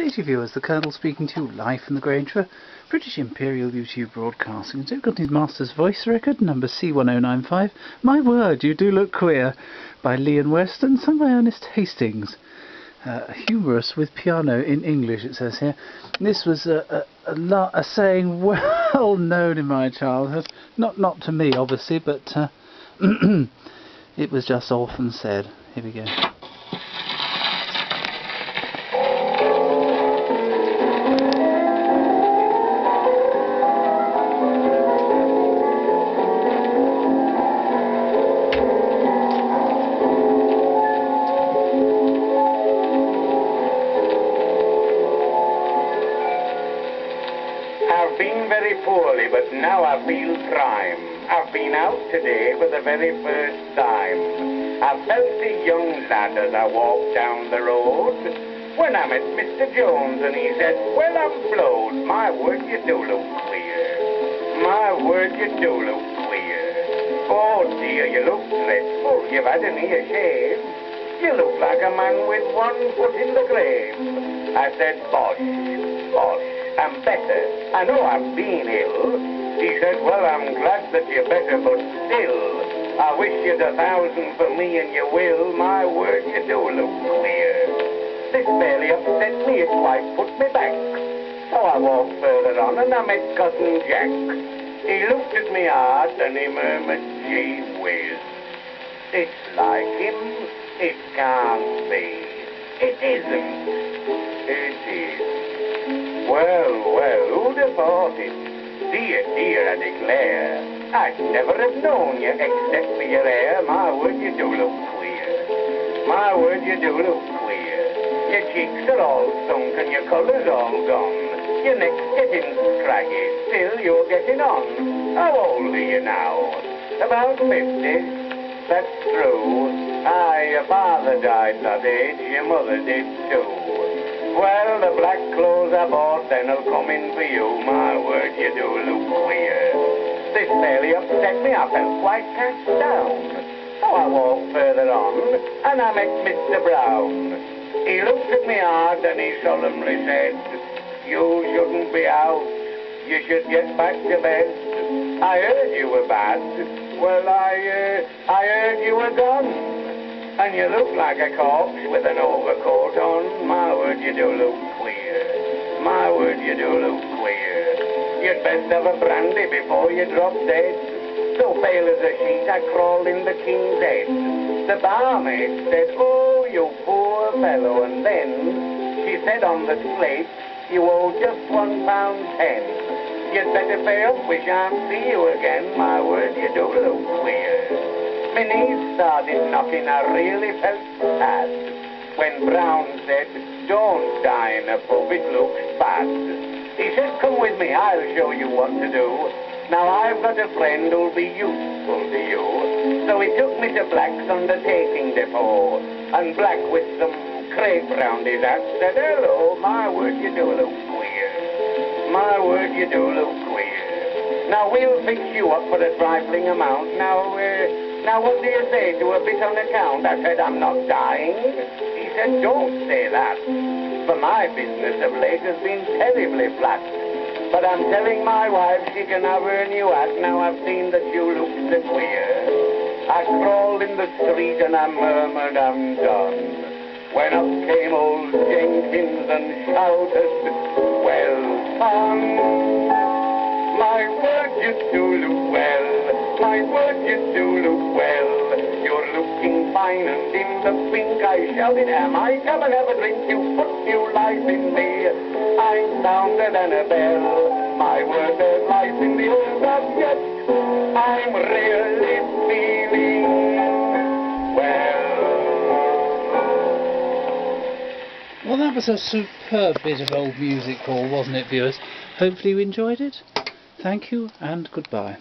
day to you viewers, the Colonel speaking to you live from the Grange for British Imperial YouTube Broadcasting. So we've got his Master's Voice record, number C1095, My Word, You Do Look Queer, by Weston, sung by Ernest Hastings. Humorous with piano in English, it says here. This was a saying well known in my childhood. Not to me, obviously, but it was just often said. Here we go. I've been very poorly, but now I feel prime. I've been out today for the very first time. I felt a young lad as I walked down the road, when I met Mr. Jones, and he said, well, I'm blowed. My word, you do look queer. My word, you do look queer. Oh, dear, you look dreadful. You've had an ear shave. You look like a man with one foot in the grave. I said, bosh, bosh. I'm better. I know I've been ill. He said, well, I'm glad that you're better, but still, I wish you'd 1,000 for me, and you will. My word, you do look queer. This barely upset me. It quite put me back. So I walked further on, and I met Cousin Jack. He looked at me hard, and he murmured, gee whiz. It's like him. It can't be. It isn't. It is. Well, well, who'd have thought it? Dear, dear, I declare, I'd never have known you except for your hair. My word, you do look queer. My word, you do look queer. Your cheeks are all sunk and your colour's all gone. Your neck's getting scraggy, still you're getting on. How old are you now? About 50? That's true. Aye, your father died that age, your mother did too. Well, the black clothes I bought then'll come in for you. My word, you do look queer. This fairly upset me. I felt quite cast down. So I walked further on, and I met Mr. Brown. He looked at me hard, and he solemnly said, you shouldn't be out. You should get back to bed. I heard you were bad. Well, I heard you were gone. And you look like a corpse with an overcoat on. My word, you do look queer. My word, you do look queer. You'd best have a brandy before you drop dead. So pale as a sheet, I crawled in the king's head. The barmaid said, oh, you poor fellow. And then she said on the slate, you owe just £1.10. You'd better pay up, we shan't see you again. My word, you do look queer. My knees started knocking, I really felt sad when Brown said, don't dine a pub, it looks bad. He said, come with me, I'll show you what to do. Now I've got a friend who'll be useful to you. So he took me to Black's undertaking depot, and Black with some crepe round his hat said, hello, my word, you do look queer. My word, you do look queer. Now we'll fix you up for a trifling amount. Now what do you say to a bit on account? I said, I'm not dying. He said, don't say that. For my business of late has been terribly flat. But I'm telling my wife she can have her new hat. Now I've seen that you look so queer. I crawled in the street and I murmured, I'm done. When up came old Jenkins and shouted, well done. My word, you do look well. My word, you do look well. You're looking fine and in the pink. I shouted, am I? Come and have a drink. You put new life in me. I'm sounder than a bell. My word, there's life in the old dog yet. I'm really feeling well. Well, that was a superb bit of old music, Paul, wasn't it, viewers? Hopefully you enjoyed it. Thank you and goodbye.